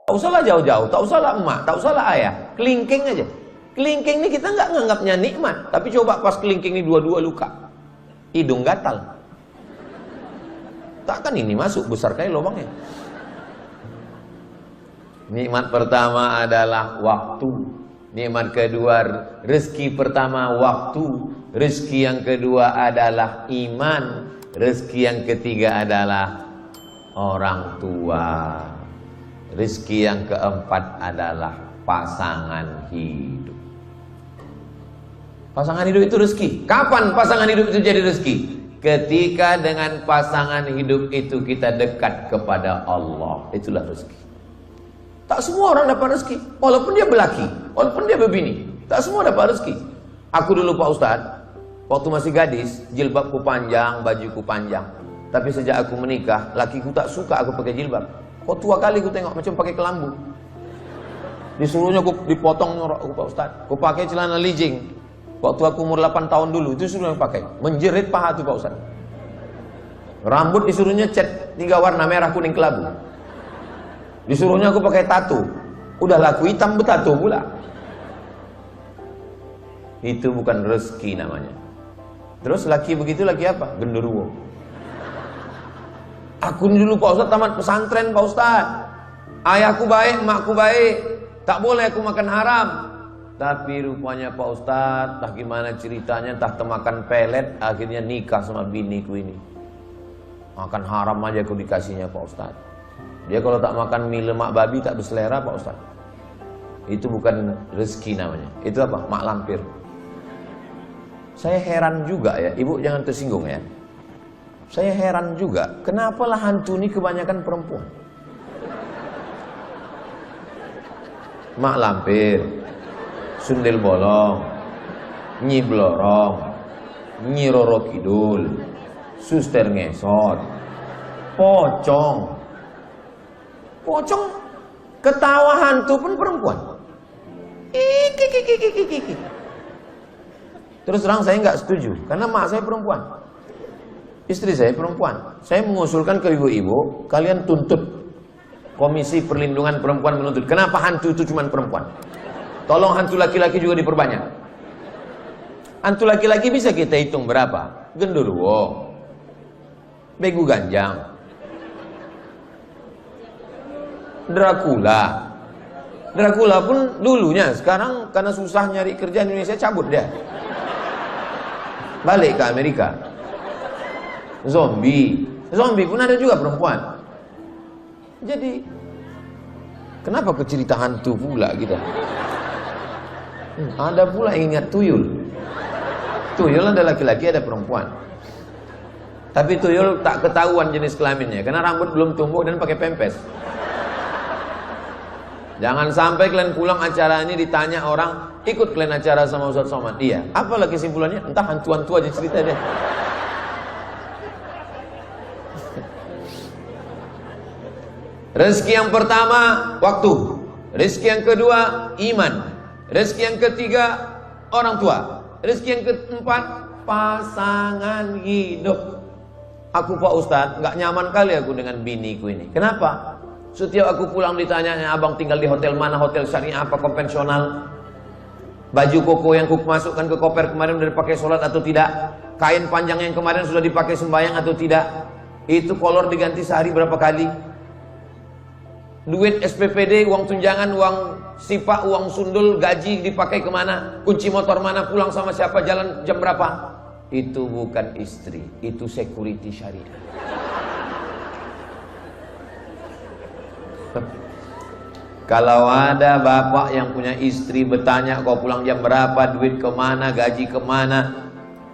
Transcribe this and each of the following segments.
usahlah jauh-jauh, tak usahlah emak, tak usahlah ayah, kelingking aja. Kelingking ini kita nggak nganggapnya nikmat, tapi coba pas kelingking ini dua-dua luka, hidung gatal, takkan ini masuk besar kayak lubangnya. Nikmat pertama adalah waktu, nikmat kedua rezeki pertama waktu, rezeki yang kedua adalah iman, rezeki yang ketiga adalah orang tua, rezeki yang keempat adalah pasangan hidup. Pasangan hidup itu rezeki. Kapan pasangan hidup itu jadi rezeki? Ketika dengan pasangan hidup itu kita dekat kepada Allah, itulah rezeki. Tak semua orang dapat rezeki, walaupun dia belaki, walaupun dia berbini, tak semua dapat rezeki. Aku dulu Pak Ustadz, waktu masih gadis, jilbabku panjang, bajuku panjang. Tapi sejak aku menikah, lakiku tak suka aku pakai jilbab. Kok tua kali aku tengok macam pakai kelambu. Disuruhnya aku dipotong aku Pak Ustadz, aku pakai celana lijing. Waktu aku umur 8 tahun dulu, itu suruh yang pakai. Menjerit paha tuh Pak Ustadz. Rambut disuruhnya cat 3 warna, merah, kuning, kelabu. Disuruhnya aku pakai tato. Udah laku hitam bertato pula. Itu bukan rezeki namanya. Terus laki begitu, laki apa? Genderuwo. Aku dulu Pak Ustadz tamat pesantren Pak Ustadz. Ayahku baik, emakku baik. Tak boleh aku makan haram. Tapi rupanya Pak Ustadz, entah gimana ceritanya, entah temakan pelet, akhirnya nikah sama biniku ini. Makan haram aja aku dikasihnya Pak Ustadz. Dia kalau tak makan mie lemak babi tak berselera Pak Ustadz. Itu bukan rezeki namanya. Itu apa? Mak lampir. Saya heran juga ya, ibu jangan tersinggung ya. Saya heran juga, kenapa lah hantu ini kebanyakan perempuan? Mak lampir, sundel bolong, nyi blorong, nyi roro kidul, suster ngesot, pocong. Pocong, ketawa hantu pun perempuan. Terus terang saya nggak setuju, karena mak saya perempuan, istri saya perempuan. Saya mengusulkan ke ibu-ibu, kalian tuntut Komisi Perlindungan Perempuan menuntut. Kenapa hantu itu cuma perempuan? Tolong hantu laki-laki juga diperbanyak. Hantu laki-laki bisa kita hitung berapa? Genderuwo, begu ganjang, Dracula. Dracula pun dulunya, sekarang karena susah nyari kerja di Indonesia cabut dia. Balik ke Amerika. Zombie pun ada juga perempuan. Jadi kenapa ke cerita hantu pula kita? Ada pula yang ingat tuyul. Tuyul ada laki-laki, ada perempuan. Tapi tuyul tak ketahuan jenis kelaminnya karena rambut belum tumbuh dan pakai pempes. Jangan sampai kalian pulang acara ini ditanya orang, ikut kalian acara sama Ustaz Somad. Iya. Apalah kesimpulannya? Entah hantu-hantu aja cerita dia. Rezeki yang pertama waktu, rezeki yang kedua iman, rezeki yang ketiga orang tua, rezeki yang keempat pasangan hidup. Aku Pak Ustadz nggak nyaman kali aku dengan biniku ini. Kenapa? Setiap aku pulang ditanya, abang tinggal di hotel mana, hotel syariah apa konvensional? Baju koko yang aku masukkan ke koper kemarin sudah dipakai sholat atau tidak? Kain panjang yang kemarin sudah dipakai sembahyang atau tidak? Itu kolor diganti sehari berapa kali? Duit SPPD, uang tunjangan, uang sipak, uang sundul, gaji dipakai kemana? Kunci motor mana? Pulang sama siapa? Jalan jam berapa? Itu bukan istri, itu security syariah. Kalau ada bapak yang punya istri bertanya kau pulang jam berapa, duit kemana, gaji kemana,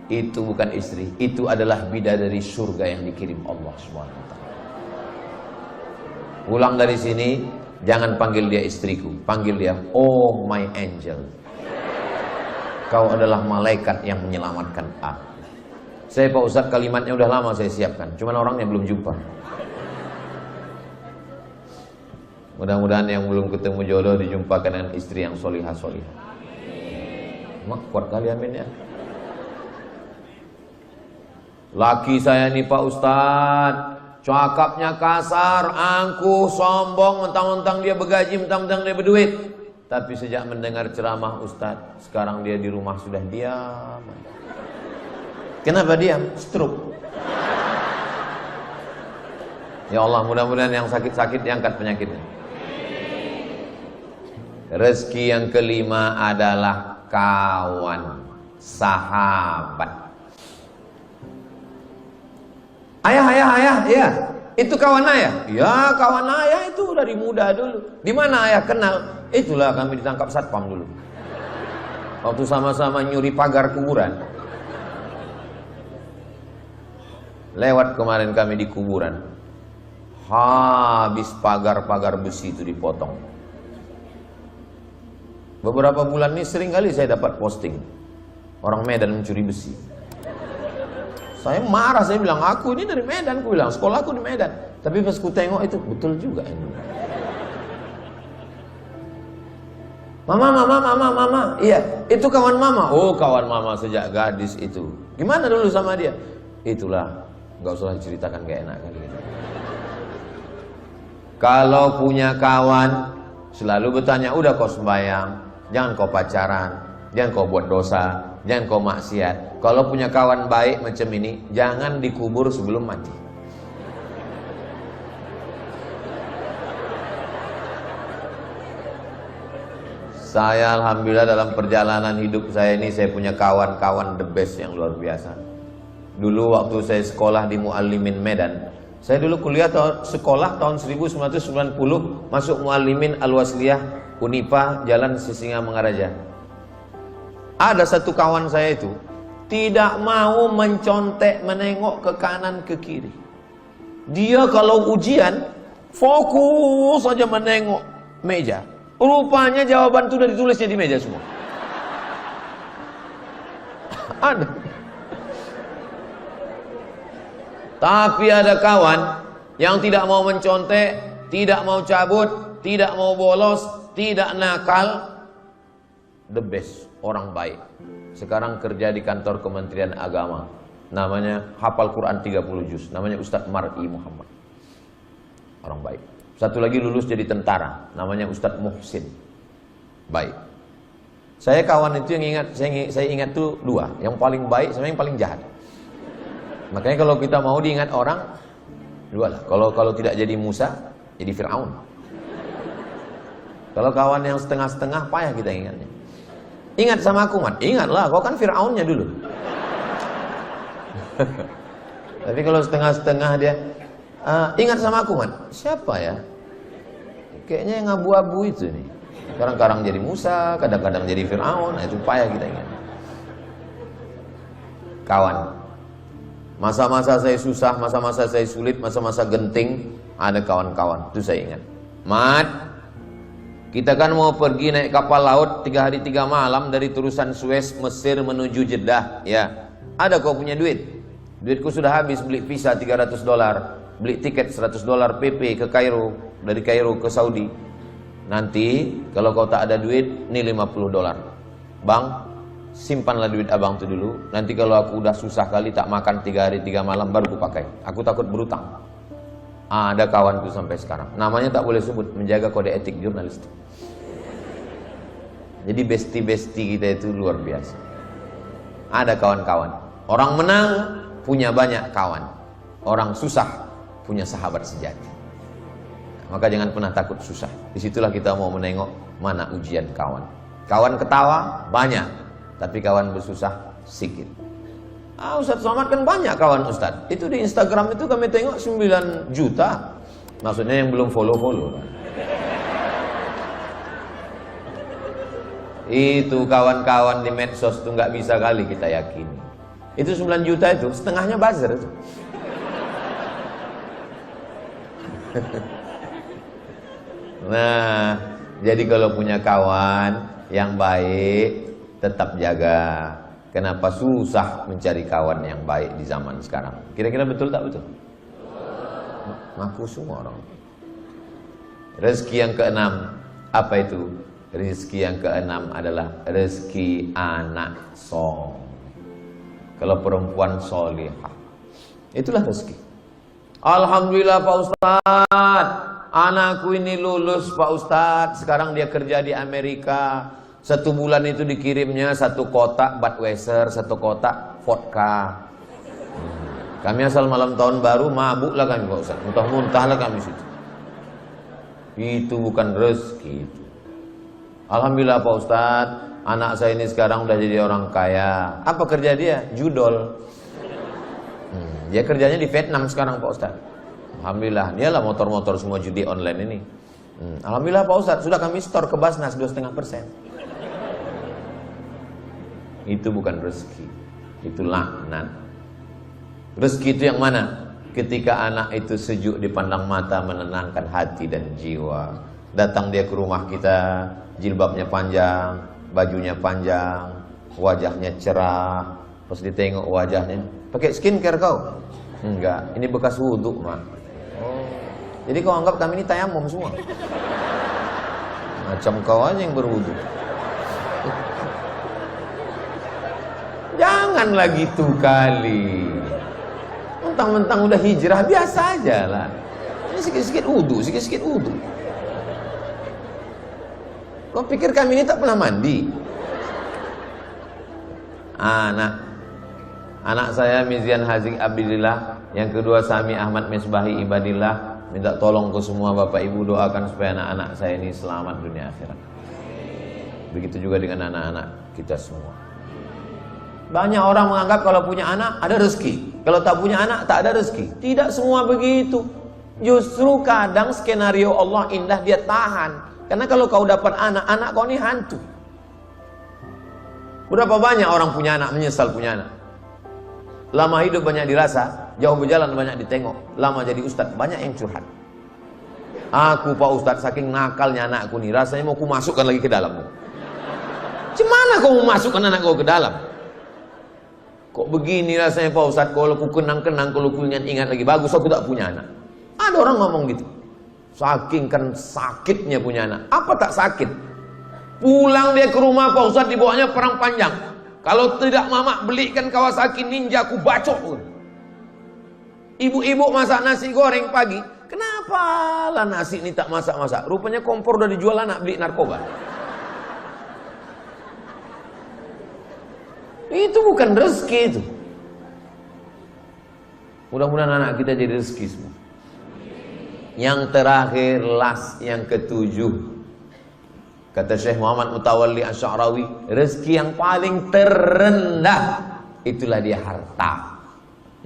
itu bukan istri, itu adalah bidadari surga yang dikirim Allah SWT. Pulang dari sini, jangan panggil dia istriku, panggil dia, oh my angel. Kau adalah malaikat yang menyelamatkan aku. Saya Pak Ustadz kalimatnya udah lama saya siapkan, cuman orangnya belum jumpa. Mudah-mudahan yang belum ketemu jodoh dijumpakan dengan istri yang solihah-solihah. Mak kuat kali amin ya. Laki saya nih Pak Ustadz cakapnya kasar, angkuh, sombong, mentang-mentang dia begaji, mentang-mentang dia berduit. Tapi sejak mendengar ceramah Ustadz, sekarang dia di rumah sudah diam. Kenapa diam? Stroke. Ya Allah, mudah-mudahan yang sakit-sakit diangkat penyakitnya. Rezeki yang kelima adalah kawan, sahabat. Ayah, ya, itu kawan ayah. Ya, kawan ayah itu dari muda dulu. Di mana ayah kenal? Itulah kami ditangkap satpam dulu. Waktu sama-sama nyuri pagar kuburan. Lewat kemarin kami di kuburan. Habis pagar-pagar besi itu dipotong. Beberapa bulan ini sering kali saya dapat posting orang Medan mencuri besi. Saya marah, saya bilang, aku ini dari Medan, aku bilang, sekolahku di Medan. Tapi pas ku tengok itu, betul juga ini. Mama, iya, itu kawan mama. Oh, kawan mama sejak gadis itu. Gimana dulu sama dia? Itulah, nggak usah ceritakan, gak enak kali gitu. Kalau punya kawan, selalu bertanya, udah kau sembahyang, jangan kau pacaran, jangan kau buat dosa, jangan kau maksiat. Kalau punya kawan baik macam ini, jangan dikubur sebelum mati. Saya alhamdulillah dalam perjalanan hidup saya ini, saya punya kawan-kawan the best yang luar biasa. Dulu waktu saya sekolah di Muallimin Medan, saya dulu kuliah sekolah tahun 1990, masuk Muallimin Al-Wasliyah Unipa Jalan Sisingamangaraja. Ada satu kawan saya itu tidak mau mencontek, menengok ke kanan ke kiri. Dia kalau ujian fokus saja menengok meja. Rupanya jawaban itu udah ditulisnya di meja semua. Ada. Tapi ada kawan yang tidak mau mencontek, tidak mau cabut, tidak mau bolos, tidak nakal. The best, orang baik. Sekarang kerja di kantor Kementerian Agama. Namanya hafal Quran 30 juz. Namanya Ustadz Mar'i Muhammad. Orang baik. Satu lagi lulus jadi tentara. Namanya Ustadz Muhsin. Baik. Saya kawan itu yang ingat, saya ingat tuh dua. Yang paling baik sama yang paling jahat. Makanya kalau kita mau diingat orang, dua lah. Kalau tidak jadi Musa, jadi Fir'aun. Kalau kawan yang setengah-setengah, payah kita ingatnya. Ingat sama aku, Mat. Ingatlah, kau kan Fir'aunnya dulu. Tapi kalau setengah-setengah dia, ingat sama aku, Mat. Siapa ya? Kayaknya yang abu-abu itu nih. Kadang-kadang jadi Musa, kadang-kadang jadi Fir'aun. Itu payah kita ingat. Kawan. Masa-masa saya susah, masa-masa saya sulit, masa-masa genting, ada kawan-kawan. Itu saya ingat. Mat, kita kan mau pergi naik kapal laut 3 hari 3 malam dari terusan Suez, Mesir menuju Jeddah. Ya, ada kau punya duit? Duitku sudah habis beli visa $300, beli tiket $100 PP ke Kairo, dari Kairo ke Saudi. Nanti kalau kau tak ada duit, ini $50. Bang, simpanlah duit abang itu dulu. Nanti kalau aku udah susah kali tak makan 3 hari 3 malam baru ku pakai. Aku takut berutang. Ada kawanku sampai sekarang. Namanya tak boleh sebut, menjaga kode etik jurnalistik. Jadi besti-besti kita itu luar biasa. Ada kawan-kawan. Orang menang punya banyak kawan. Orang susah punya sahabat sejati. Maka jangan pernah takut susah. Disitulah kita mau menengok mana ujian kawan. Kawan ketawa banyak, tapi kawan bersusah sedikit. Ustadz Somad kan banyak kawan Ustadz. Itu di Instagram itu kami tengok 9 juta. Maksudnya yang belum follow-follow. Itu kawan-kawan di medsos itu nggak bisa kali kita yakini. Itu 9 juta itu setengahnya buzzer. Nah, jadi kalau punya kawan yang baik, tetap jaga. Kenapa susah mencari kawan yang baik di zaman sekarang? Kira-kira betul tak betul? Ngaku semua orang. Rezeki yang keenam, apa itu? Rezeki yang keenam adalah rezeki anak soleh. Kalau perempuan solehah, itulah rezeki. Alhamdulillah Pak Ustadz, anakku ini lulus Pak Ustadz. Sekarang dia kerja di Amerika. 1 bulan itu dikirimnya 1 kotak Budweiser, 1 kotak vodka. Kami asal malam tahun baru mabuk lah kami Pak Ustadz. Muntah-muntah lah kami situ. Itu bukan rezeki itu. Alhamdulillah Pak Ustadz, anak saya ini sekarang udah jadi orang kaya. Apa kerja dia? Judol. Dia kerjanya di Vietnam sekarang Pak Ustadz. Alhamdulillah, dialah motor-motor semua judi online ini. Alhamdulillah Pak Ustadz, sudah kami store ke Basnas 2,5%. Itu bukan rezeki, itu laknat. Rezeki itu yang mana? Ketika anak itu sejuk dipandang mata, menenangkan hati dan jiwa. Datang dia ke rumah kita, jilbabnya panjang, bajunya panjang, wajahnya cerah. Pas ditengok wajahnya, pakai skincare kau? Enggak, ini bekas wudhu mak. Oh, jadi kau anggap kami ini tayamum semua? Macam kau aja yang berwudhu. Janganlah gitu kali. Mentang-mentang udah hijrah, biasa aja lah. Ini sikit-sikit wudhu, sikit-sikit wudhu. Kau pikir kami ini tak pernah mandi? Anak saya Mizian Haziq Abdillah, yang kedua Sami Ahmad Misbahi Ibadillah. Minta tolong ke semua Bapak Ibu doakan supaya anak-anak saya ini selamat dunia akhirat. Begitu juga dengan anak-anak kita semua. Banyak orang menganggap kalau punya anak ada rezeki, kalau tak punya anak tak ada rezeki. Tidak semua begitu. Justru kadang skenario Allah indah dia tahan. Karena kalau kau dapat anak, anak kau ini hantu. Berapa banyak orang punya anak menyesal punya anak. Lama hidup banyak dirasa, jauh berjalan banyak ditengok. Lama jadi ustadz banyak yang curhat. Aku Pak Ustadz saking nakalnya anakku nih, rasanya mau ku masukkan lagi ke dalam. Gimana kau mau masukkan anak kau ke dalam? Kok begini rasanya Pak Ustadz, kalau ku kenang-kenang, kalau ku ingat-ingat lagi, bagus aku tak punya anak. Ada orang ngomong gitu. Saking kan sakitnya punya anak. Apa tak sakit? Pulang dia ke rumah Pak Ustadz, dibawanya perang panjang. Kalau tidak mamak belikan Kawasaki Ninja, aku bacok. Ibu-ibu masak nasi goreng pagi. Kenapa lah nasi ini tak masak-masak? Rupanya kompor udah dijual anak beli narkoba. Itu bukan rezeki itu. Mudah-mudahan anak kita jadi rezeki semua. Yang terakhir, yang ke-7. Kata Syekh Muhammad Mutawalli Asy'arawi, rezeki yang paling terendah itulah dia harta.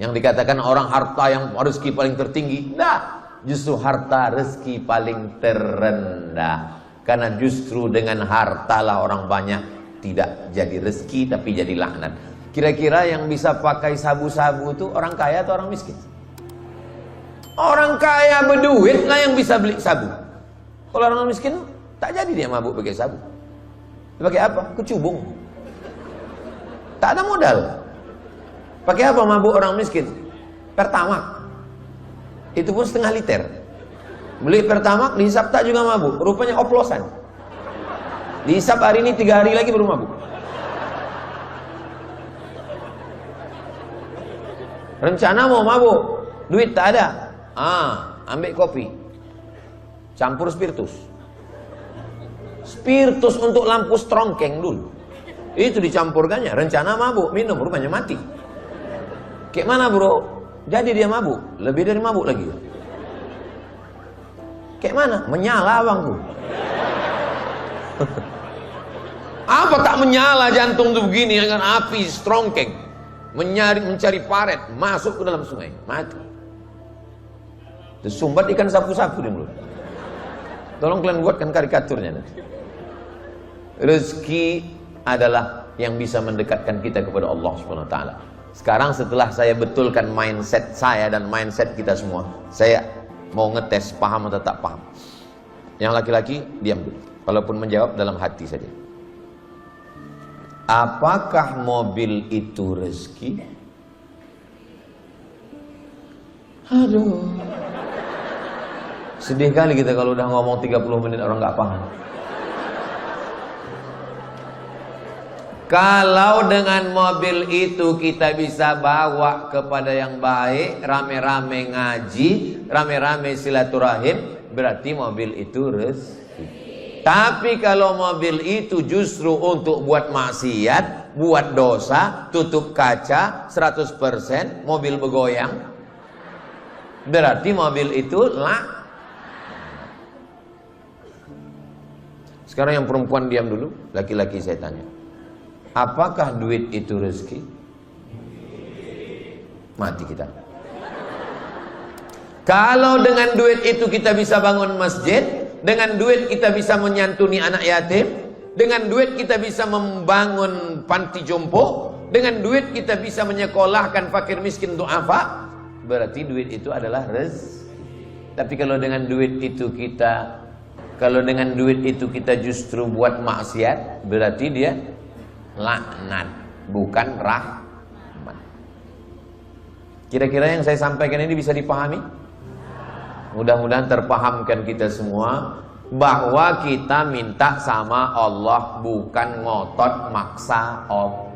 Yang dikatakan orang harta yang rezeki paling tertinggi, nah, justru harta rezeki paling terendah. Karena justru dengan hartalah orang banyak tidak jadi rezeki tapi jadi laknat. Kira-kira yang bisa pakai sabu-sabu itu orang kaya atau orang miskin? Orang kaya berduit lah yang bisa beli sabu. Kalau orang miskin tak jadi dia mabuk pakai sabu. Pakai apa? Kecubung. Tak ada modal. Pakai apa mabuk orang miskin? Pertamax. Itu pun setengah liter. Beli Pertamax, dihisap tak juga mabuk. Rupanya oplosan. Dihisap hari ini 3 hari lagi baru mabuk. Rencana mau mabuk, duit tak ada. Ambil kopi, campur spiritus. Spiritus untuk lampu strongkeng dulu. Itu dicampurkannya. Rencana mabuk, minum, rupanya mati. Kayak mana bro? Jadi dia mabuk, lebih dari mabuk lagi. Kayak mana? Menyala bangku. Apa tak menyala jantung tuh begini dengan api strongkeng, mencari paret, masuk ke dalam sungai, mati. Tersumbat ikan sapu-sapu di mulut. Tolong kalian buatkan karikaturnya nanti. Rezeki adalah yang bisa mendekatkan kita kepada Allah Subhanahu wa taala. Sekarang setelah saya betulkan mindset saya dan mindset kita semua, saya mau ngetes paham atau tak paham. Yang laki-laki diam dulu, walaupun menjawab dalam hati saja. Apakah mobil itu rezeki? Aduh, sedih kali kita kalau udah ngomong 30 menit orang nggak paham. Kalau dengan mobil itu kita bisa bawa kepada yang baik, rame-rame ngaji, rame-rame silaturahim, berarti mobil itu rezeki. Tapi kalau mobil itu justru untuk buat maksiat, buat dosa, tutup kaca 100%, mobil bergoyang, berarti mobil itu Sekarang yang perempuan diam dulu, laki-laki saya tanya. Apakah duit itu rezeki? Mati kita. Kalau dengan duit itu kita bisa bangun masjid, dengan duit kita bisa menyantuni anak yatim, dengan duit kita bisa membangun panti jompo, dengan duit kita bisa menyekolahkan fakir miskin du'afa, berarti duit itu adalah rezeki. Tapi kalau dengan duit itu kita justru buat maksiat, berarti dia laknat, bukan rahmat. Kira-kira yang saya sampaikan ini bisa dipahami? Mudah-mudahan terpahamkan kita semua bahwa kita minta sama Allah bukan ngotot maksa Allah.